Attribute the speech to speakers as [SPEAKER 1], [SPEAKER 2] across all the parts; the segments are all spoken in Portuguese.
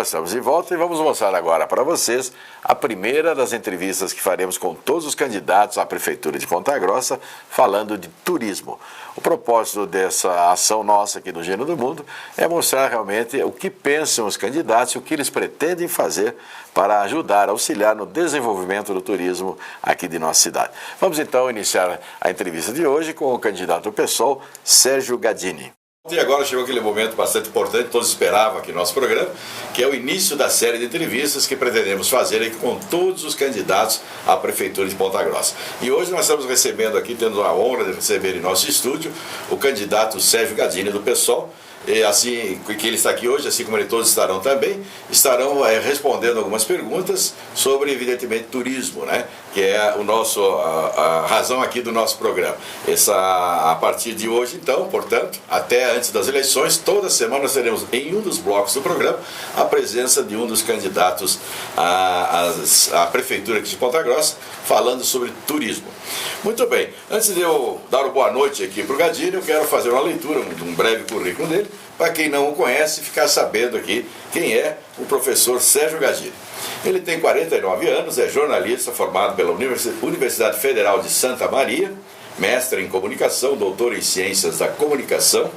[SPEAKER 1] Nós estamos de volta e vamos mostrar agora para vocês a primeira das entrevistas que faremos com todos os candidatos à Prefeitura de Ponta Grossa, falando de turismo. O propósito dessa ação nossa aqui do Gênio do Mundo é mostrar realmente o que pensam os candidatos e o que eles pretendem fazer para ajudar, auxiliar no desenvolvimento do turismo aqui de nossa cidade. Vamos então iniciar a entrevista de hoje com o candidato do PSOL, Sérgio Gadini. E agora chegou aquele momento bastante importante, todos esperavam aqui no nosso programa, que é o início da série de entrevistas que pretendemos fazer aqui com todos os candidatos à Prefeitura de Ponta Grossa. E hoje nós estamos recebendo aqui, tendo a honra de receber em nosso estúdio, o candidato Sérgio Gadini do PSOL. E assim que ele está aqui hoje, assim como ele todos estarão também, estarão respondendo algumas perguntas sobre, evidentemente, turismo, né? Que é a razão aqui do nosso programa. A partir de hoje, então, portanto, até antes das eleições, toda semana nós teremos em um dos blocos do programa a presença de um dos candidatos à Prefeitura aqui de Ponta Grossa, falando sobre turismo. Muito bem, antes de eu dar uma boa noite aqui para o Gadini, eu quero fazer uma leitura de um breve currículo dele, para quem não o conhece, ficar sabendo aqui quem é o professor Sérgio Gadini. Ele tem 49 anos, é jornalista formado pela Universidade Federal de Santa Maria, mestre em comunicação, doutor em ciências da comunicação,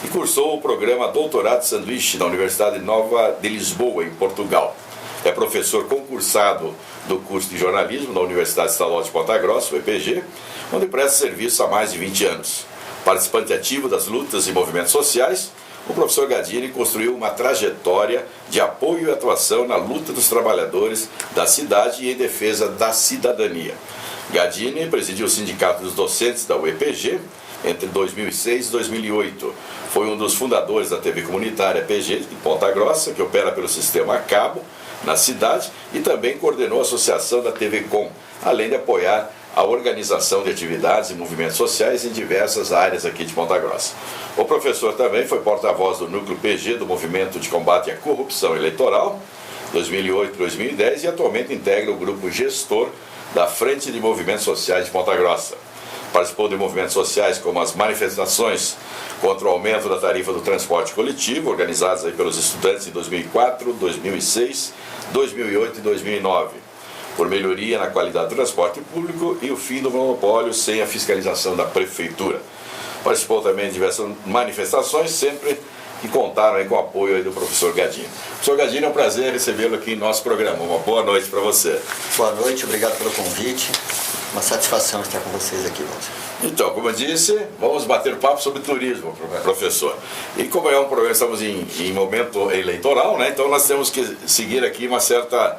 [SPEAKER 1] e cursou o programa Doutorado de Sanduíche na Universidade Nova de Lisboa, em Portugal. É professor concursado do curso de jornalismo na Universidade Estadual de Ponta Grossa, o EPG, onde presta serviço há mais de 20 anos. Participante ativo das lutas e movimentos sociais, o professor Gadini construiu uma trajetória de apoio e atuação na luta dos trabalhadores da cidade e em defesa da cidadania. Gadini presidiu o Sindicato dos Docentes da UEPG entre 2006 e 2008. Foi um dos fundadores da TV comunitária PG de Ponta Grossa, que opera pelo sistema a cabo na cidade, e também coordenou a associação da TV Com, além de apoiar a organização de atividades e movimentos sociais em diversas áreas aqui de Ponta Grossa. O professor também foi porta-voz do Núcleo PG do Movimento de Combate à Corrupção Eleitoral, 2008-2010, e atualmente integra o grupo gestor da Frente de Movimentos Sociais de Ponta Grossa. Participou de movimentos sociais como as manifestações contra o aumento da tarifa do transporte coletivo, organizadas aí pelos estudantes em 2004, 2006, 2008 e 2009, por melhoria na qualidade do transporte público e o fim do monopólio sem a fiscalização da Prefeitura. Participou também de diversas manifestações, sempre que contaram aí com o apoio aí do professor Gadini. Professor Gadini, é um prazer recebê-lo aqui em nosso programa. Uma boa noite para você.
[SPEAKER 2] Boa noite, obrigado pelo convite. Uma satisfação estar com vocês aqui, Walter.
[SPEAKER 1] Então, como eu disse, vamos bater papo sobre turismo, professor. E como é um programa, estamos em momento eleitoral, né? Então nós temos que seguir aqui uma certa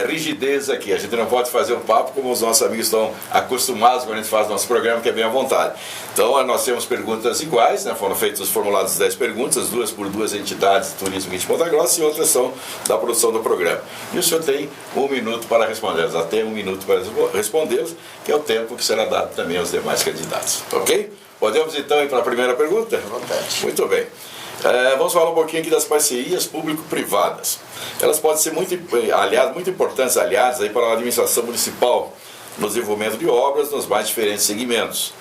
[SPEAKER 1] rigidez aqui. A gente não pode fazer um papo como os nossos amigos estão acostumados quando a gente faz nosso programa, que é bem à vontade. Então nós temos perguntas iguais, né? Foram formuladas 10 perguntas, 2 por 2 entidades de turismo aqui de Ponta Grossa e outras são da produção do programa. E o senhor tem 1 minuto para respondê-las, até 1 minuto para respondê-los, que é o tempo que será dado também aos demais candidatos. Ok? Podemos então ir para a primeira pergunta?
[SPEAKER 2] À vontade.
[SPEAKER 1] Muito bem. Vamos falar um pouquinho aqui das parcerias público-privadas. Elas podem ser muito importantes aliadas aí para a administração municipal no desenvolvimento de obras nos mais diferentes segmentos.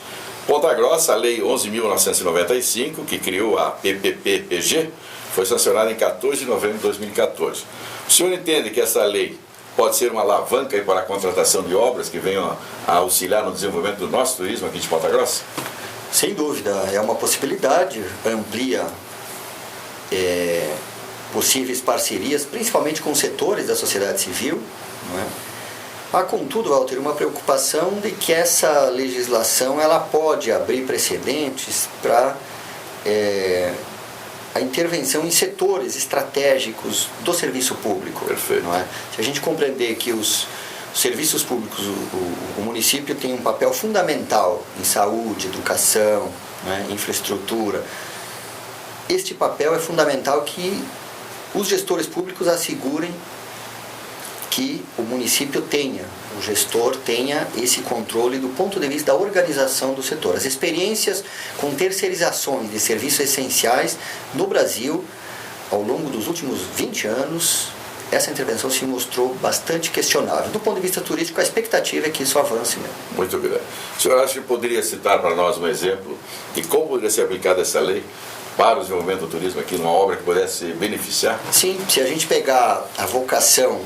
[SPEAKER 1] Ponta Grossa, a Lei 11.995, que criou a PPP-PG, foi sancionada em 14 de novembro de 2014. O senhor entende que essa lei pode ser uma alavanca aí para a contratação de obras que venham a auxiliar no desenvolvimento do nosso turismo aqui de Ponta Grossa?
[SPEAKER 2] Sem dúvida, é uma possibilidade, amplia possíveis parcerias, principalmente com setores da sociedade civil, não é? Há, contudo, Walter, uma preocupação de que essa legislação ela pode abrir precedentes para a intervenção em setores estratégicos do serviço público.
[SPEAKER 1] Perfeito.
[SPEAKER 2] Não é? Se a gente compreender que os serviços públicos, o município tem um papel fundamental em saúde, educação, né, infraestrutura, este papel é fundamental que os gestores públicos assegurem que o município tenha, o gestor tenha esse controle do ponto de vista da organização do setor. As experiências com terceirizações de serviços essenciais no Brasil, ao longo dos últimos 20 anos, essa intervenção se mostrou bastante questionável. Do ponto de vista turístico, a expectativa é que isso avance mesmo.
[SPEAKER 1] Muito grande. O senhor acha que poderia citar para nós um exemplo de como poderia ser aplicada essa lei para o desenvolvimento do turismo aqui, numa obra que pudesse beneficiar?
[SPEAKER 2] Sim, se a gente pegar a vocação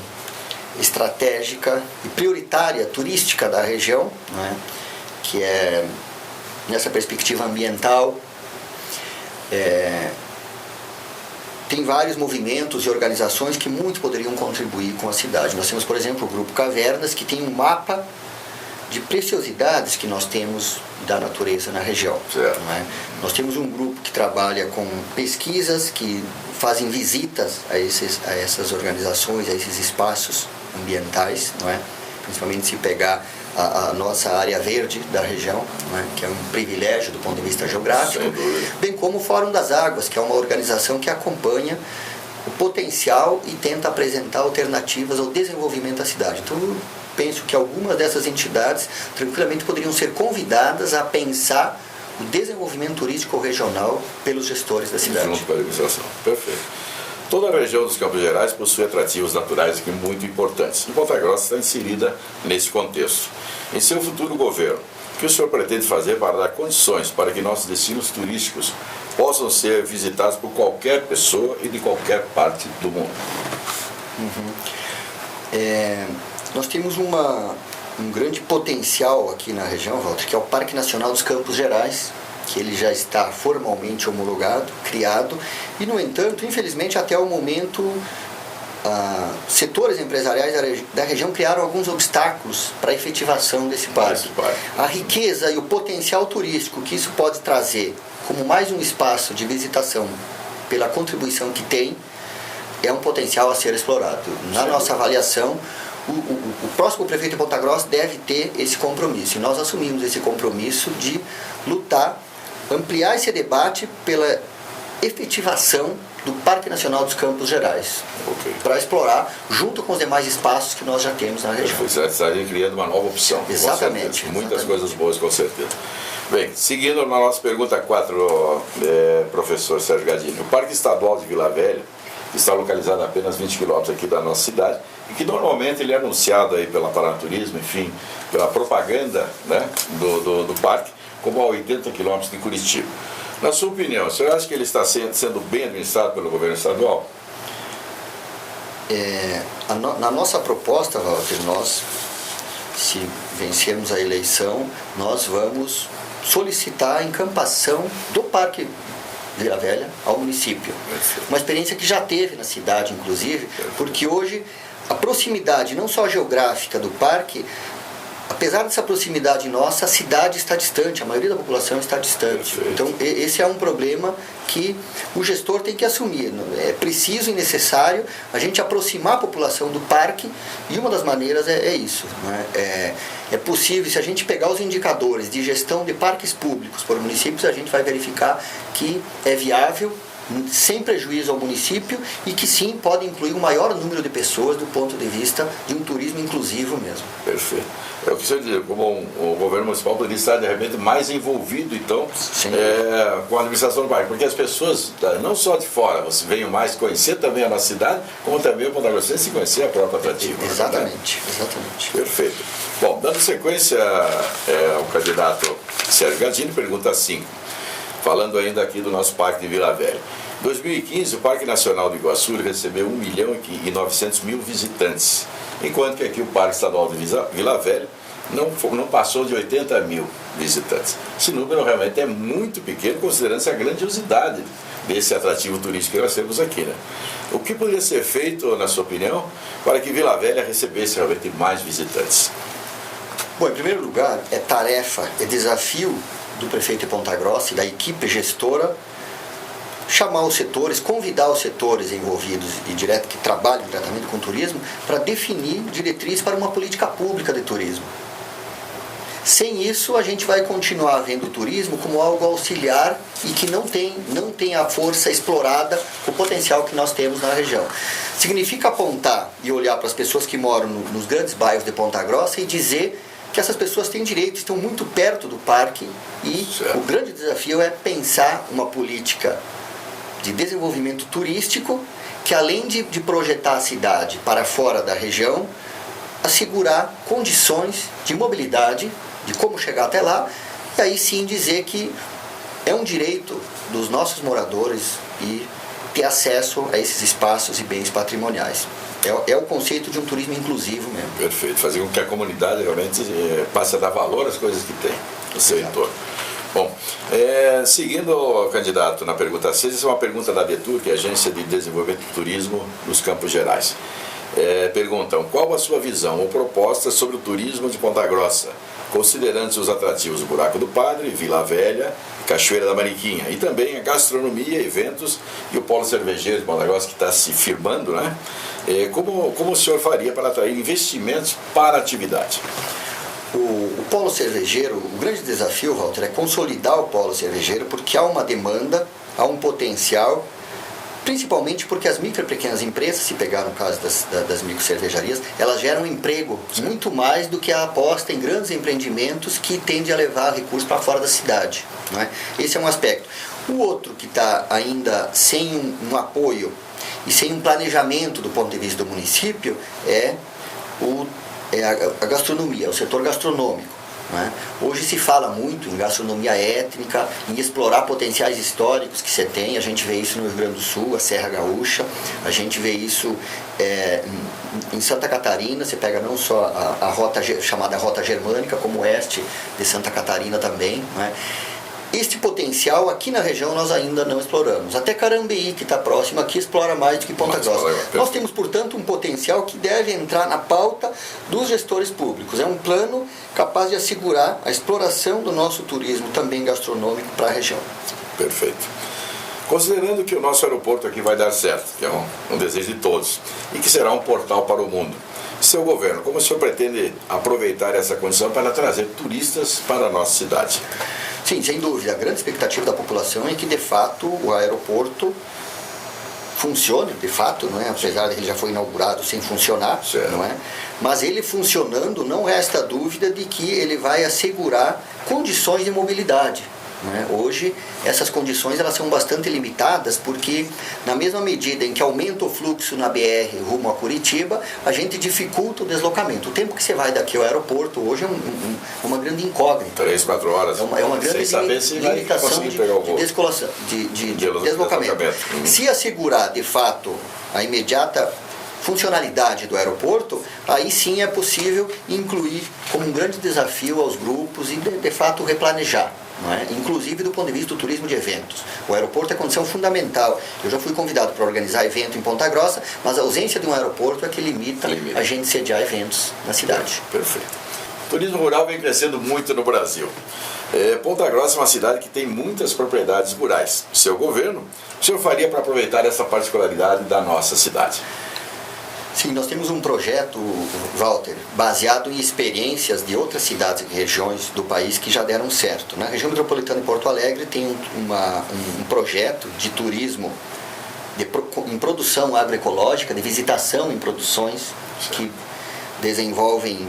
[SPEAKER 2] estratégica e prioritária turística da região, né, que é nessa perspectiva ambiental, tem vários movimentos e organizações que muito poderiam contribuir com a cidade. Nós temos, por exemplo, o Grupo Cavernas, que tem um mapa de preciosidades que nós temos da natureza na região. Não é? Nós temos um grupo que trabalha com pesquisas, que fazem visitas a essas organizações, a esses espaços ambientais, não é? Principalmente se pegar a nossa área verde da região, não é? Que é um privilégio do ponto de vista geográfico, bem como o Fórum das Águas, que é uma organização que acompanha o potencial e tenta apresentar alternativas ao desenvolvimento da cidade. Então, eu penso que algumas dessas entidades tranquilamente poderiam ser convidadas a pensar o desenvolvimento turístico regional pelos gestores da cidade.
[SPEAKER 1] Junto com a administração. Perfeito. Toda a região dos Campos Gerais possui atrativos naturais aqui muito importantes. E Ponta Grossa está inserida nesse contexto. Em seu futuro governo, o que o senhor pretende fazer para dar condições para que nossos destinos turísticos possam ser visitados por qualquer pessoa e de qualquer parte do mundo?
[SPEAKER 2] Nós temos um grande potencial aqui na região, Walter, que é o Parque Nacional dos Campos Gerais, que ele já está formalmente homologado, criado, e, no entanto, infelizmente, até o momento, setores empresariais da região criaram alguns obstáculos para a efetivação desse parque. A riqueza e o potencial turístico que isso pode trazer, como mais um espaço de visitação pela contribuição que tem, é um potencial a ser explorado. Na nossa avaliação, o próximo prefeito de Ponta Grossa deve ter esse compromisso, e nós assumimos esse compromisso de lutar, ampliar esse debate pela efetivação do Parque Nacional dos Campos Gerais, para explorar junto com os demais espaços que nós já temos na região.
[SPEAKER 1] Você estaria criando uma nova opção.
[SPEAKER 2] Exatamente.
[SPEAKER 1] Muitas coisas boas, com certeza. Bem, seguindo na nossa pergunta 4, professor Sérgio Gadini, o Parque Estadual de Vila Velha, que está localizado a apenas 20 quilômetros aqui da nossa cidade, e que normalmente ele é anunciado aí pela Paranaturismo, enfim, pela propaganda, né, do parque, como a 80 quilômetros de Curitiba. Na sua opinião, o senhor acha que ele está sendo bem administrado pelo governo estadual?
[SPEAKER 2] Na nossa proposta, Walter, nós, se vencermos a eleição, nós vamos solicitar a encampação do Parque Vila Velha ao município. Uma experiência que já teve na cidade, inclusive, porque hoje a proximidade, não só geográfica do parque, apesar dessa proximidade nossa, a cidade está distante, a maioria da população está distante. Então, esse é um problema que o gestor tem que assumir. É preciso e necessário a gente aproximar a população do parque, e uma das maneiras é isso. Né? É possível, se a gente pegar os indicadores de gestão de parques públicos por municípios, a gente vai verificar que é viável, sem prejuízo ao município, e que sim, pode incluir o maior número de pessoas do ponto de vista de um turismo inclusivo mesmo.
[SPEAKER 1] Perfeito. É o que você diz, como o governo municipal poderia estar de repente mais envolvido, então, com a administração do parque, porque as pessoas, não só de fora, você venham mais conhecer também a nossa cidade, como também o Ponta Grossa se conhecer a própria atrativa.
[SPEAKER 2] Exatamente,
[SPEAKER 1] né?
[SPEAKER 2] Exatamente.
[SPEAKER 1] Perfeito. Bom, dando sequência ao candidato Sérgio Gadini, pergunta 5. Falando ainda aqui do nosso Parque de Vila Velha. Em 2015, o Parque Nacional do Iguaçu recebeu 1.900.000 visitantes, enquanto que aqui o Parque Estadual de Vila Velha não passou de 80 mil visitantes. Esse número realmente é muito pequeno, considerando a grandiosidade desse atrativo turístico que nós temos aqui, né? O que poderia ser feito, na sua opinião, para que Vila Velha recebesse realmente mais visitantes?
[SPEAKER 2] Bom, em primeiro lugar, é tarefa, é desafio do prefeito de Ponta Grossa e da equipe gestora chamar os setores, convidar os setores envolvidos e que trabalham diretamente com o turismo, para definir diretrizes para uma política pública de turismo. Sem isso, a gente vai continuar vendo o turismo como algo auxiliar e que não tem a força explorada, o potencial que nós temos na região. Significa apontar e olhar para as pessoas que moram nos grandes bairros de Ponta Grossa e dizer que essas pessoas têm direito, estão muito perto do parque, e o grande desafio é pensar uma política de desenvolvimento turístico que além de projetar a cidade para fora da região, assegurar condições de mobilidade, de como chegar até lá, e aí sim dizer que é um direito dos nossos moradores e ter acesso a esses espaços e bens patrimoniais. É o conceito de um turismo inclusivo mesmo.
[SPEAKER 1] Perfeito, fazer com que a comunidade realmente passe a dar valor às coisas que tem no seu entorno. Bom, seguindo, candidato, na pergunta 6, essa é uma pergunta da Detur, que é a Agência de Desenvolvimento do Turismo nos Campos Gerais. Perguntam, qual a sua visão ou proposta sobre o turismo de Ponta Grossa, considerando os atrativos do Buraco do Padre, Vila Velha, Cachoeira da Mariquinha, e também a gastronomia, eventos e o polo cervejeiro de Ponta Grossa, que está se firmando, né? Como o senhor faria para atrair investimentos para a atividade?
[SPEAKER 2] O polo cervejeiro, o grande desafio, Walter, é consolidar o polo cervejeiro, porque há uma demanda, há um potencial, principalmente porque as micro e pequenas empresas, se pegar no caso das micro cervejarias, elas geram emprego muito mais do que a aposta em grandes empreendimentos que tende a levar recursos para fora da cidade, não é? Esse é um aspecto. O outro que está ainda sem um apoio e sem um planejamento do ponto de vista do município é a gastronomia, o setor gastronômico. Né? Hoje se fala muito em gastronomia étnica, em explorar potenciais históricos que você tem. A gente vê isso no Rio Grande do Sul, a Serra Gaúcha, a gente vê isso em Santa Catarina. Você pega não só a rota chamada Rota Germânica, como o oeste de Santa Catarina também, né? Este potencial aqui na região nós ainda não exploramos. Até Carambeí, que está próximo aqui, explora mais do que Ponta Grossa. Nós temos, portanto, um potencial que deve entrar na pauta dos gestores públicos. É um plano capaz de assegurar a exploração do nosso turismo, também gastronômico, para a região.
[SPEAKER 1] Perfeito. Considerando que o nosso aeroporto aqui vai dar certo, que é um desejo de todos, e que será um portal para o mundo, seu governo, como o senhor pretende aproveitar essa condição para trazer turistas para a nossa cidade?
[SPEAKER 2] Sim, sem dúvida. A grande expectativa da população é que, de fato, o aeroporto funcione, de fato, não é? Apesar de que ele já foi inaugurado sem funcionar, certo, não é? Mas ele funcionando, não resta dúvida de que ele vai assegurar condições de mobilidade. Hoje, essas condições elas são bastante limitadas, porque na mesma medida em que aumenta o fluxo na BR rumo a Curitiba, a gente dificulta o deslocamento. O tempo que você vai daqui ao aeroporto hoje é uma grande incógnita.
[SPEAKER 1] 3, 4 horas.
[SPEAKER 2] É uma grande limitação de deslocamento. Se assegurar, de fato, a imediata funcionalidade do aeroporto, aí sim é possível incluir como um grande desafio aos grupos e, de fato, replanejar. Não é? Inclusive do ponto de vista do turismo de eventos. O aeroporto é condição fundamental. Eu já fui convidado para organizar evento em Ponta Grossa, mas a ausência de um aeroporto é que limita a gente sediar eventos na cidade.
[SPEAKER 1] Perfeito. O turismo rural vem crescendo muito no Brasil. Ponta Grossa é uma cidade que tem muitas propriedades rurais. Seu governo, o senhor faria para aproveitar essa particularidade da nossa cidade?
[SPEAKER 2] Sim, nós temos um projeto, Walter, baseado em experiências de outras cidades e regiões do país que já deram certo. Na região metropolitana de Porto Alegre tem um projeto de turismo em produção agroecológica, de visitação em produções que desenvolvem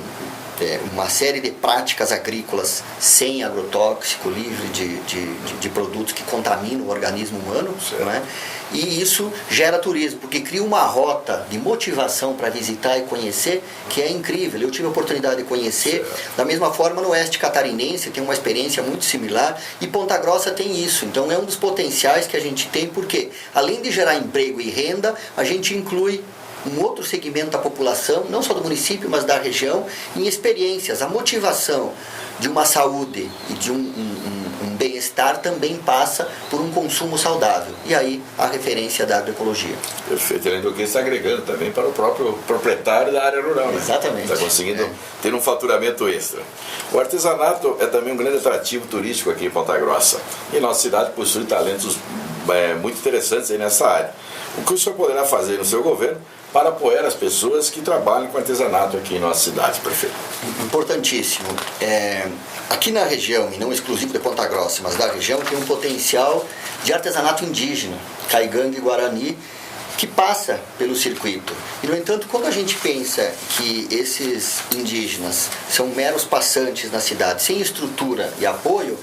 [SPEAKER 2] uma série de práticas agrícolas sem agrotóxico, livre de produtos que contaminam o organismo humano, não é? E isso gera turismo, porque cria uma rota de motivação para visitar e conhecer que é incrível. Eu tive a oportunidade de conhecer, da mesma forma no oeste catarinense tem uma experiência muito similar, e Ponta Grossa tem isso. Então é um dos potenciais que a gente tem, porque além de gerar emprego e renda, a gente inclui um outro segmento da população, não só do município, mas da região, em experiências. A motivação de uma saúde e de um bem-estar também passa por um consumo saudável. E aí a referência da agroecologia.
[SPEAKER 1] Perfeito. Além do que está agregando também para o próprio proprietário da área rural.
[SPEAKER 2] Exatamente.
[SPEAKER 1] Está conseguindo ter um faturamento extra. O artesanato é também um grande atrativo turístico aqui em Ponta Grossa. E nossa cidade possui talentos muito interessantes aí nessa área. O que o senhor poderá fazer no seu governo para apoiar as pessoas que trabalham com artesanato aqui em nossa cidade, prefeito?
[SPEAKER 2] Importantíssimo. Aqui na região, e não exclusivo de Ponta Grossa, mas da região, tem um potencial de artesanato indígena, caigangue e guarani, que passa pelo circuito. E, no entanto, quando a gente pensa que esses indígenas são meros passantes na cidade, sem estrutura e apoio,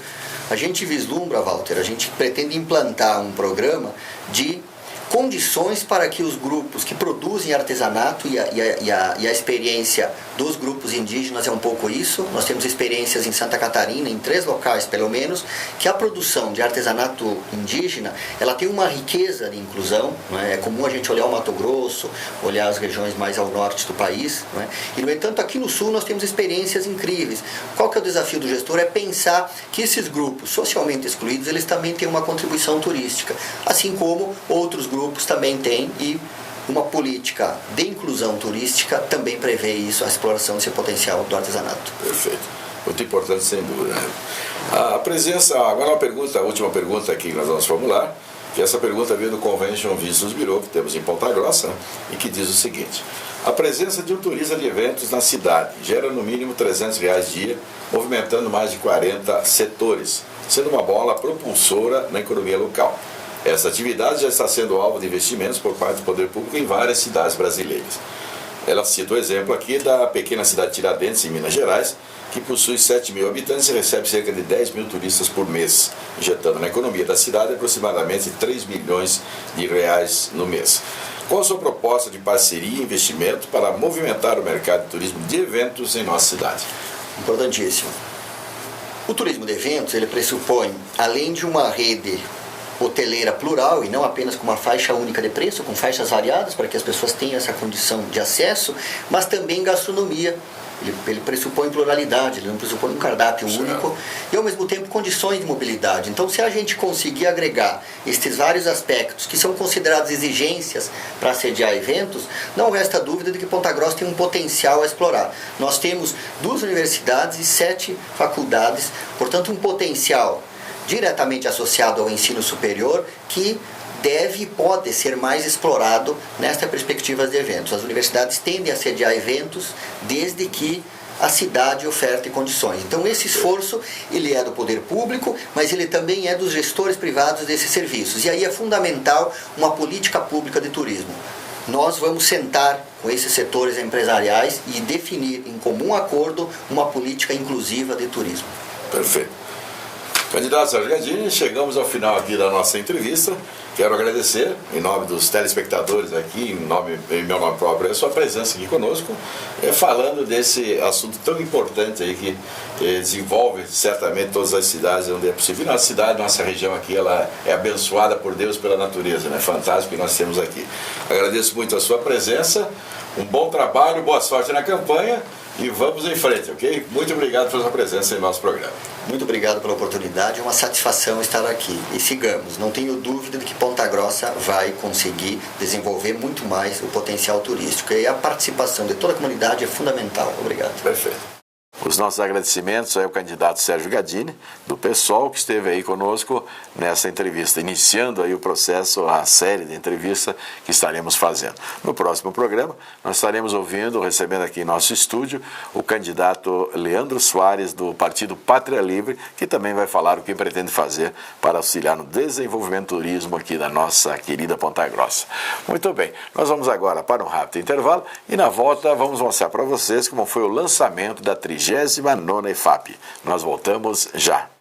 [SPEAKER 2] a gente vislumbra, Walter, a gente pretende implantar um programa de condições para que os grupos que produzem artesanato e a experiência dos grupos indígenas é um pouco isso. Nós temos experiências em Santa Catarina, em 3 locais pelo menos, que a produção de artesanato indígena, ela tem uma riqueza de inclusão, não é? É comum a gente olhar o Mato Grosso, olhar as regiões mais ao norte do país, não é? E no entanto aqui no sul nós temos experiências incríveis. Qual que é o desafio do gestor? É pensar que esses grupos socialmente excluídos, eles também têm uma contribuição turística, assim como outros grupos também têm, e uma política de inclusão turística também prevê isso, a exploração desse potencial do artesanato.
[SPEAKER 1] Perfeito. Muito importante, sem dúvida. A presença, agora uma pergunta, a última pergunta aqui que nós vamos formular, que essa pergunta veio do Convention Visitors Bureau, que temos em Ponta Grossa, e que diz o seguinte: a presença de um turista de eventos na cidade gera no mínimo R$300 dia, movimentando mais de 40 setores, sendo uma bola propulsora na economia local. Essa atividade já está sendo alvo de investimentos por parte do poder público em várias cidades brasileiras. Ela cita o exemplo aqui da pequena cidade de Tiradentes, em Minas Gerais, que possui 7 mil habitantes e recebe cerca de 10 mil turistas por mês, injetando na economia da cidade aproximadamente 3 milhões de reais no mês. Qual a sua proposta de parceria e investimento para movimentar o mercado de turismo de eventos em nossa cidade?
[SPEAKER 2] Importantíssimo. O turismo de eventos, ele pressupõe, além de uma rede hoteleira plural e não apenas com uma faixa única de preço, com faixas variadas para que as pessoas tenham essa condição de acesso, mas também gastronomia. Ele pressupõe pluralidade, ele não pressupõe um cardápio único e ao mesmo tempo condições de mobilidade. Então, se a gente conseguir agregar estes vários aspectos que são considerados exigências para sediar eventos, não resta dúvida de que Ponta Grossa tem um potencial a explorar. Nós temos 2 universidades e 7 faculdades, portanto um potencial diretamente associado ao ensino superior que deve e pode ser mais explorado nesta perspectiva de eventos. As universidades tendem a sediar eventos desde que a cidade oferte condições. Então esse esforço, ele é do poder público, mas ele também é dos gestores privados desses serviços. E aí é fundamental uma política pública de turismo. Nós vamos sentar com esses setores empresariais e definir em comum acordo uma política inclusiva de turismo.
[SPEAKER 1] Perfeito. Candidato Sérgio Gadini, chegamos ao final aqui da nossa entrevista. Quero agradecer, em nome dos telespectadores aqui, em meu nome próprio, a sua presença aqui conosco, falando desse assunto tão importante aí que desenvolve certamente todas as cidades onde é possível. E nossa cidade, nossa região aqui, ela é abençoada por Deus, pela natureza, né? Fantástico que nós temos aqui. Agradeço muito a sua presença, um bom trabalho, boa sorte na campanha e vamos em frente, ok? Muito obrigado pela sua presença em nosso programa.
[SPEAKER 2] Muito obrigado pela oportunidade, é uma satisfação estar aqui. E sigamos, não tenho dúvida de que Ponta Grossa vai conseguir desenvolver muito mais o potencial turístico. E a participação de toda a comunidade é fundamental. Obrigado.
[SPEAKER 1] Perfeito. Os nossos agradecimentos ao candidato Sérgio Gadini, do PSOL, que esteve aí conosco nessa entrevista, iniciando aí o processo, a série de entrevistas que estaremos fazendo. No próximo programa, nós estaremos recebendo aqui em nosso estúdio, o candidato Leandro Soares, do Partido Pátria Livre, que também vai falar o que pretende fazer para auxiliar no desenvolvimento do turismo aqui da nossa querida Ponta Grossa. Muito bem, nós vamos agora para um rápido intervalo e na volta vamos mostrar para vocês como foi o lançamento da 39ª EFAP. Nós voltamos já.